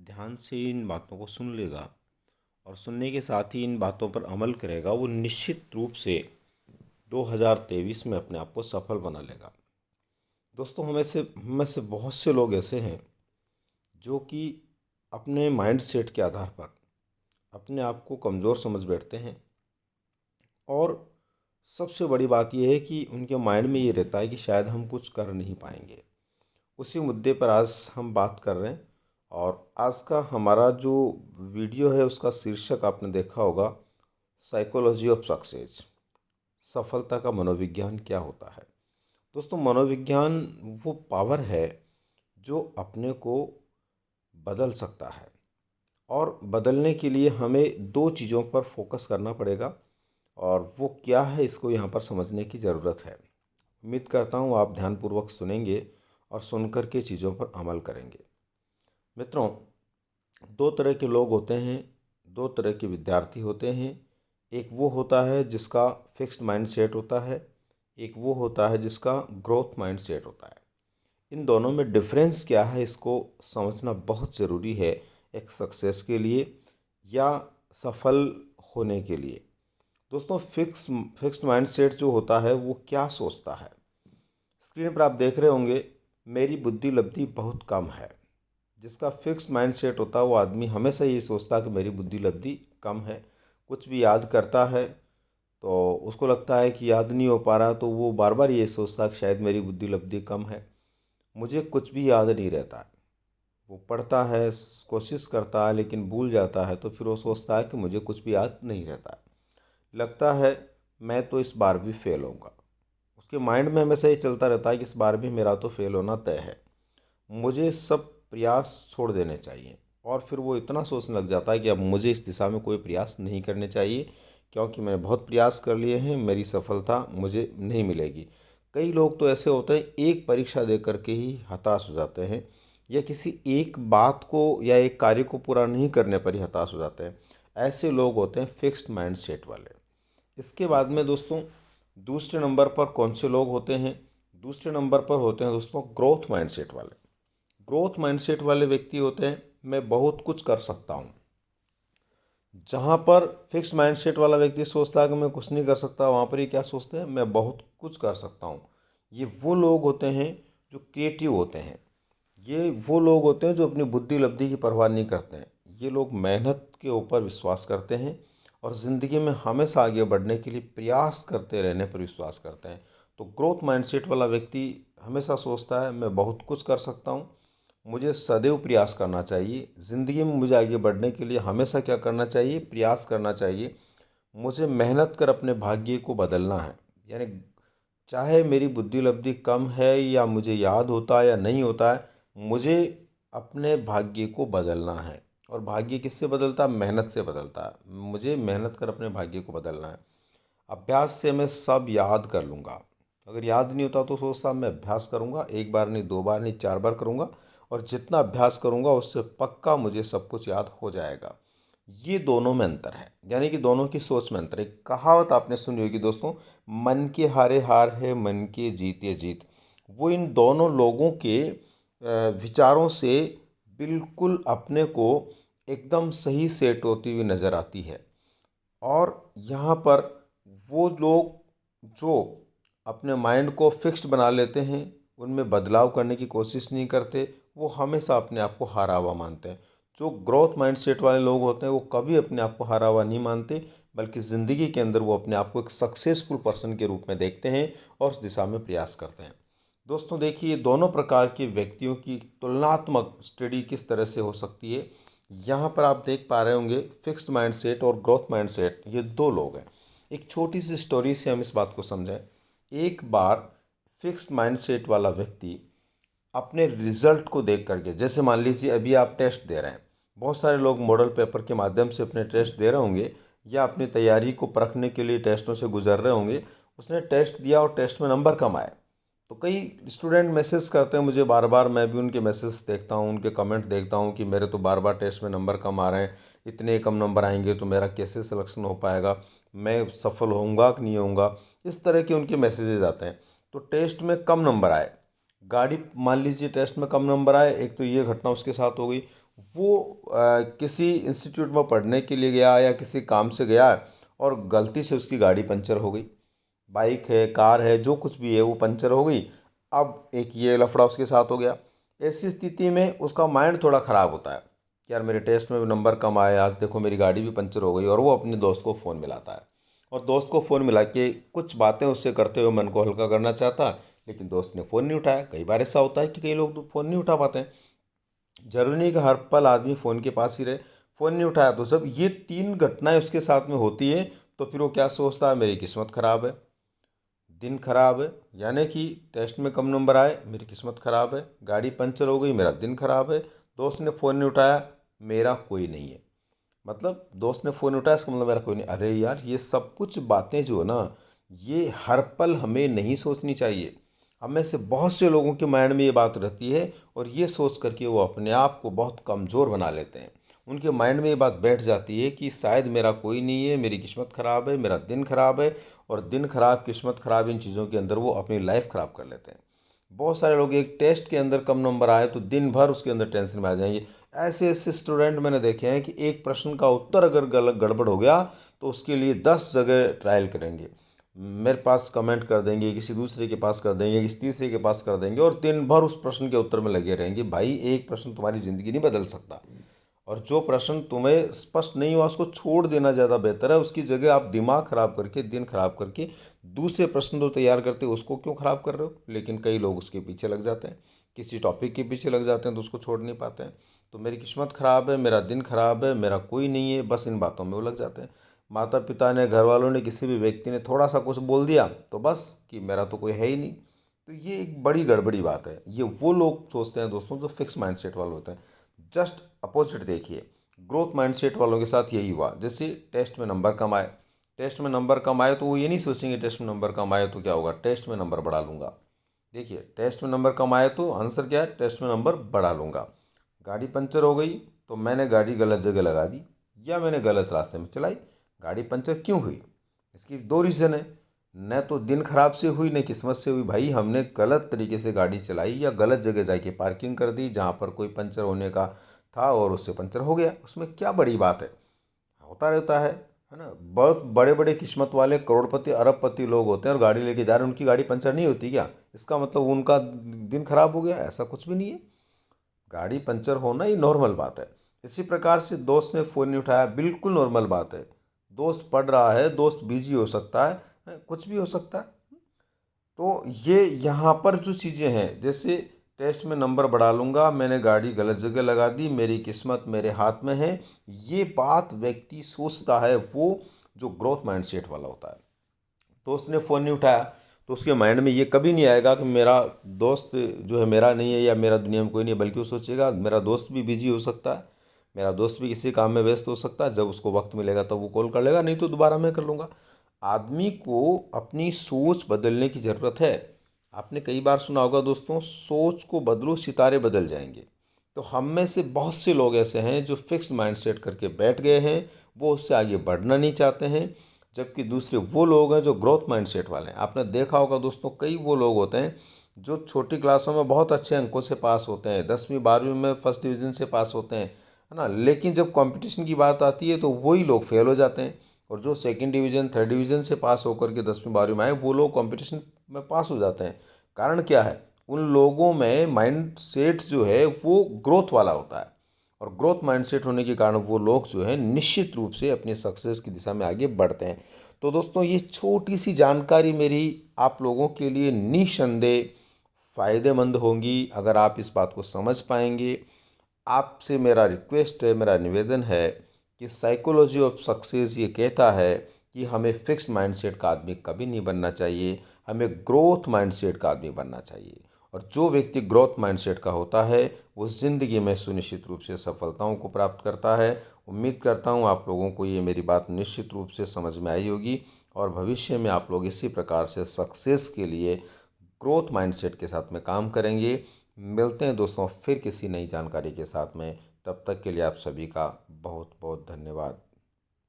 ध्यान से इन बातों को सुन लेगा और सुनने के साथ ही इन बातों पर अमल करेगा, वो निश्चित रूप से 2023 में अपने आप को सफल बना लेगा। दोस्तों, हम में से बहुत से लोग ऐसे हैं जो कि अपने माइंड सेट के आधार पर अपने आप को कमज़ोर समझ बैठते हैं। और सबसे बड़ी बात यह है कि उनके माइंड में ये रहता है कि शायद हम कुछ कर नहीं पाएंगे। उसी मुद्दे पर आज हम बात कर रहे हैं। और आज का हमारा जो वीडियो है उसका शीर्षक आपने देखा होगा, साइकोलॉजी ऑफ सक्सेस, सफलता का मनोविज्ञान क्या होता है। दोस्तों, मनोविज्ञान वो पावर है जो अपने को बदल सकता है, और बदलने के लिए हमें दो चीज़ों पर फोकस करना पड़ेगा, और वो क्या है इसको यहाँ पर समझने की ज़रूरत है। उम्मीद करता हूँ आप ध्यानपूर्वक सुनेंगे और सुनकर के चीज़ों पर अमल करेंगे। मित्रों, दो तरह के लोग होते हैं, दो तरह के विद्यार्थी होते हैं। एक वो होता है जिसका फिक्स्ड माइंड सेट होता है, एक वो होता है जिसका ग्रोथ माइंड सेट होता है। इन दोनों में डिफरेंस क्या है इसको समझना बहुत ज़रूरी है, एक सक्सेस के लिए या सफल होने के लिए। दोस्तों, फिक्स्ड माइंड सेट जो होता है वो क्या सोचता है। स्क्रीन पर आप देख रहे होंगे, मेरी बुद्धि लब्धि बहुत कम है। जिसका फिक्स्ड माइंड सेट होता है वो आदमी हमेशा ये सोचता है कि मेरी बुद्धि लब्धि कम है। कुछ भी याद करता है तो उसको लगता है कि याद नहीं हो पा रहा, तो वो बार बार ये सोचता है कि शायद मेरी बुद्धि लब्धि कम है, मुझे कुछ भी याद नहीं रहता है। वो पढ़ता है, कोशिश करता है, लेकिन भूल जाता है, तो फिर वो सोचता है कि मुझे कुछ भी याद नहीं रहता है। लगता है मैं तो इस बार भी फेल होऊंगा। उसके माइंड में हमेशा ये चलता रहता है कि इस बार भी मेरा तो फेल होना तय है, मुझे सब प्रयास छोड़ देने चाहिए। और फिर वो इतना सोचने लग जाता है कि अब मुझे इस दिशा में कोई प्रयास नहीं करने चाहिए, क्योंकि मैंने बहुत प्रयास कर लिए हैं, मेरी सफलता मुझे नहीं मिलेगी। कई लोग तो ऐसे होते हैं, एक परीक्षा दे करके ही हताश हो जाते हैं, या किसी एक बात को या एक कार्य को पूरा नहीं करने पर ही हताश हो जाते हैं। ऐसे लोग होते हैं फिक्स्ड माइंड सेट वाले। इसके बाद में दोस्तों, दूसरे नंबर पर कौन से लोग होते हैं। दूसरे नंबर पर होते हैं दोस्तों ग्रोथ माइंडसेट वाले। ग्रोथ माइंडसेट वाले व्यक्ति होते हैं, मैं बहुत कुछ कर सकता हूँ। जहाँ पर फिक्स माइंडसेट वाला व्यक्ति सोचता है कि मैं कुछ नहीं कर सकता, वहाँ पर ये क्या सोचते हैं, मैं बहुत कुछ कर सकता हूँ। ये वो लोग होते हैं जो क्रिएटिव होते हैं। ये वो लोग होते हैं जो अपनी बुद्धि लब्धि की परवाह नहीं करते हैं। ये लोग मेहनत के ऊपर विश्वास करते हैं और ज़िंदगी में हमेशा आगे बढ़ने के लिए प्रयास करते रहने पर विश्वास करते हैं। तो ग्रोथ माइंडसेट वाला व्यक्ति हमेशा सोचता है मैं बहुत कुछ कर सकता हूँ, मुझे सदैव प्रयास करना चाहिए। ज़िंदगी में मुझे आगे बढ़ने के लिए हमेशा क्या करना चाहिए, प्रयास करना चाहिए। मुझे मेहनत कर अपने भाग्य को बदलना है। यानी चाहे मेरी बुद्धि लब्धि कम है या मुझे याद होता है या नहीं होता है, मुझे अपने भाग्य को बदलना है। और भाग्य किससे बदलता है, मेहनत से बदलता है। मुझे मेहनत कर अपने भाग्य को बदलना है। अभ्यास से मैं सब याद कर लूँगा। अगर याद नहीं होता तो सोचता मैं अभ्यास करूँगा, एक बार नहीं, दो बार नहीं, चार बार करूँगा, और जितना अभ्यास करूँगा उससे पक्का मुझे सब कुछ याद हो जाएगा। ये दोनों में अंतर है, यानी कि दोनों की सोच में अंतर है। एक कहावत आपने सुनी होगी दोस्तों, मन के हारे हार है, मन के जीते जीत। वो इन दोनों लोगों के विचारों से बिल्कुल अपने को एकदम सही सेट होती हुई नज़र आती है। और यहाँ पर वो लोग जो अपने माइंड को फिक्स्ड बना लेते हैं, उनमें बदलाव करने की कोशिश नहीं करते, वो हमेशा अपने आप को हारा हुआ मानते हैं। जो ग्रोथ माइंडसेट वाले लोग होते हैं वो कभी अपने आप को हारा हुआ नहीं मानते, बल्कि ज़िंदगी के अंदर वो अपने आप को एक सक्सेसफुल पर्सन के रूप में देखते हैं और उस दिशा में प्रयास करते हैं। दोस्तों देखिए, दोनों प्रकार के व्यक्तियों की तुलनात्मक स्टडी किस तरह से हो सकती है। यहाँ पर आप देख पा रहे होंगे, फिक्स्ड माइंडसेट और ग्रोथ माइंडसेट, ये दो लोग हैं। एक छोटी सी स्टोरी से हम इस बात को समझें। एक बार फिक्स्ड माइंडसेट वाला व्यक्ति अपने रिजल्ट को देख करके, जैसे मान लीजिए अभी आप टेस्ट दे रहे हैं, बहुत सारे लोग मॉडल पेपर के माध्यम से अपने टेस्ट दे रहे होंगे या अपनी तैयारी को परखने के लिए टेस्टों से गुजर रहे होंगे। उसने टेस्ट दिया और टेस्ट में नंबर कम आए, तो कई स्टूडेंट मैसेज करते हैं मुझे बार बार, मैं भी उनके मैसेज देखता हूँ, उनके कमेंट देखता हूँ कि मेरे तो बार बार टेस्ट में नंबर कम आ रहे हैं, इतने कम नंबर आएंगे तो मेरा कैसे सिलेक्शन हो पाएगा, मैं सफल होऊंगा कि नहीं होऊंगा। इस तरह के उनके मैसेजेस आते हैं। तो टेस्ट में कम नंबर आए, गाड़ी मान लीजिए टेस्ट में कम नंबर आए, एक तो ये घटना उसके साथ हो गई। वो किसी इंस्टीट्यूट में पढ़ने के लिए गया या किसी काम से गया और गलती से उसकी गाड़ी पंचर हो गई, बाइक है, कार है, जो कुछ भी है वो पंचर हो गई। अब एक ये लफड़ा उसके साथ हो गया। ऐसी स्थिति में उसका माइंड थोड़ा ख़राब होता है कि यार मेरे टेस्ट में भी नंबर कम आए, आज देखो मेरी गाड़ी भी पंचर हो गई। और वो अपने दोस्त को फ़ोन मिलाता है और दोस्त को फ़ोन मिला के कुछ बातें उससे करते हुए मन को हल्का करना चाहता, लेकिन दोस्त ने फ़ोन नहीं उठाया। कई बार ऐसा होता है कि कई लोग तो फ़ोन नहीं उठा पाते हैं। जरूरी नहीं कि हर पल आदमी फ़ोन के पास ही रहे। फ़ोन नहीं उठाया तो जब ये तीन घटनाएं उसके साथ में होती है तो फिर वो क्या सोचता है, मेरी किस्मत ख़राब है, दिन खराब है, यानी कि टेस्ट में कम नंबर आए मेरी किस्मत ख़राब है, गाड़ी पंचर हो गई मेरा दिन खराब है, दोस्त ने फ़ोन नहीं उठाया मेरा कोई नहीं है। मतलब दोस्त ने फ़ोन उठाया इसका मतलब मेरा कोई नहीं। अरे यार, ये सब कुछ बातें जो है ना, ये हर पल हमें नहीं सोचनी चाहिए। हम में से बहुत से लोगों के माइंड में ये बात रहती है और ये सोच करके वो अपने आप को बहुत कमज़ोर बना लेते हैं। उनके माइंड में ये बात बैठ जाती है कि शायद मेरा कोई नहीं है, मेरी किस्मत ख़राब है, मेरा दिन खराब है। और दिन खराब, किस्मत खराब, इन चीज़ों के अंदर वो अपनी लाइफ ख़राब कर लेते हैं। बहुत सारे लोग एक टेस्ट के अंदर कम नंबर आए तो दिन भर उसके अंदर टेंशन में आ जाएंगे। ऐसे ऐसे स्टूडेंट मैंने देखे हैं कि एक प्रश्न का उत्तर अगर गलत गड़बड़ हो गया तो उसके लिए 10 जगह ट्रायल करेंगे। मेरे पास कमेंट कर देंगे, किसी दूसरे के पास कर देंगे, किसी तीसरे के पास कर देंगे और दिन भर उस प्रश्न के उत्तर में लगे रहेंगे। भाई, एक प्रश्न तुम्हारी ज़िंदगी नहीं बदल सकता। और जो प्रश्न तुम्हें स्पष्ट नहीं हुआ उसको छोड़ देना ज़्यादा बेहतर है। उसकी जगह आप दिमाग ख़राब करके, दिन खराब करके दूसरे प्रश्न जो तैयार करते हो उसको क्यों ख़राब कर रहे हो। लेकिन कई लोग उसके पीछे लग जाते हैं, किसी टॉपिक के पीछे लग जाते हैं तो उसको छोड़ नहीं पाते हैं। तो मेरी किस्मत ख़राब है, मेरा दिन खराब है, मेरा कोई नहीं है, बस इन बातों में वो लग जाते हैं। माता पिता ने, घर वालों ने, किसी भी व्यक्ति ने थोड़ा सा कुछ बोल दिया तो बस कि मेरा तो कोई है ही नहीं। तो ये एक बड़ी गड़बड़ी बात है। ये वो लोग सोचते हैं दोस्तों जो फिक्स माइंडसेट वाले होते हैं। जस्ट अपोजिट देखिए, ग्रोथ माइंडसेट वालों के साथ यही हुआ। जैसे टेस्ट में नंबर कम आए, टेस्ट में नंबर कम आए तो वो ये नहीं सोचेंगे टेस्ट में नंबर कम आए तो क्या होगा, टेस्ट में नंबर बढ़ा लूँगा। देखिए, टेस्ट में नंबर कम आए तो आंसर क्या है, टेस्ट में नंबर बढ़ा लूँगा। गाड़ी पंचर हो गई तो मैंने गाड़ी गलत जगह लगा दी या मैंने गलत रास्ते में चलाई। गाड़ी पंचर क्यों हुई, इसकी दो रीज़न है। न तो दिन खराब से हुई, न किस्मत से हुई। भाई, हमने गलत तरीके से गाड़ी चलाई या गलत जगह जाके पार्किंग कर दी जहाँ पर कोई पंचर होने का था और उससे पंचर हो गया। उसमें क्या बड़ी बात है, होता रहता है ना। बहुत बड़े बड़े किस्मत वाले करोड़पति अरबपति लोग होते हैं और गाड़ी लेके जा रहे हैं, उनकी गाड़ी पंचर नहीं होती क्या, इसका मतलब उनका दिन खराब हो गया? ऐसा कुछ भी नहीं है। गाड़ी पंचर होना ही नॉर्मल बात है। इसी प्रकार से दोस्त ने फ़ोन नहीं उठाया, बिल्कुल नॉर्मल बात है। दोस्त पढ़ रहा है, दोस्त बिजी हो सकता है, कुछ भी हो सकता है। तो ये यहाँ पर जो चीज़ें हैं, जैसे टेस्ट में नंबर बढ़ा लूँगा, मैंने गाड़ी गलत जगह लगा दी, मेरी किस्मत मेरे हाथ में है, ये बात व्यक्ति सोचता है वो जो ग्रोथ माइंडसेट वाला होता है। दोस्त ने फ़ोन नहीं उठाया तो उसके माइंड में ये कभी नहीं आएगा कि मेरा दोस्त जो है मेरा नहीं है या मेरा दुनिया में कोई नहीं है, बल्कि वो सोचेगा मेरा दोस्त भी बिजी हो सकता है, मेरा दोस्त भी किसी काम में व्यस्त हो सकता है, जब उसको वक्त मिलेगा तब वो कॉल कर लेगा, नहीं तो दोबारा मैं कर लूँगा। आदमी को अपनी सोच बदलने की ज़रूरत है। आपने कई बार सुना होगा दोस्तों, सोच को बदलो सितारे बदल जाएंगे। तो हम में से बहुत से लोग ऐसे हैं जो फिक्स माइंडसेट करके बैठ गए हैं, वो उससे आगे बढ़ना नहीं चाहते हैं। जबकि दूसरे वो लोग हैं जो ग्रोथ माइंडसेट वाले हैं। आपने देखा होगा दोस्तों, कई वो लोग होते हैं जो छोटी क्लासों में बहुत अच्छे अंकों से पास होते हैं, 10वीं 12वीं में फर्स्ट डिवीज़न से पास होते हैं, है ना। लेकिन जब कंपटीशन की बात आती है तो वही लोग फेल हो जाते हैं। और जो सेकंड डिवीज़न, थर्ड डिवीज़न से पास होकर के 10वीं 12वीं में आए, वो लोग कंपटीशन में पास हो जाते हैं। कारण क्या है, उन लोगों में माइंड सेट जो है वो ग्रोथ वाला होता है। और ग्रोथ माइंडसेट होने के कारण वो लोग जो है निश्चित रूप से अपनी सक्सेस की दिशा में आगे बढ़ते हैं। तो दोस्तों, ये छोटी सी जानकारी मेरी आप लोगों के लिए निसंदेह फ़ायदेमंद होंगी अगर आप इस बात को समझ पाएंगे। आपसे मेरा रिक्वेस्ट है, मेरा निवेदन है कि साइकोलॉजी ऑफ सक्सेस ये कहता है कि हमें फिक्स्ड माइंडसेट का आदमी कभी नहीं बनना चाहिए, हमें ग्रोथ माइंडसेट का आदमी बनना चाहिए। और जो व्यक्ति ग्रोथ माइंडसेट का होता है वो ज़िंदगी में सुनिश्चित रूप से सफलताओं को प्राप्त करता है। उम्मीद करता हूँ आप लोगों को ये मेरी बात निश्चित रूप से समझ में आई होगी और भविष्य में आप लोग इसी प्रकार से सक्सेस के लिए ग्रोथ माइंडसेट के साथ में काम करेंगे। मिलते हैं दोस्तों फिर किसी नई जानकारी के साथ में। तब तक के लिए आप सभी का बहुत बहुत धन्यवाद।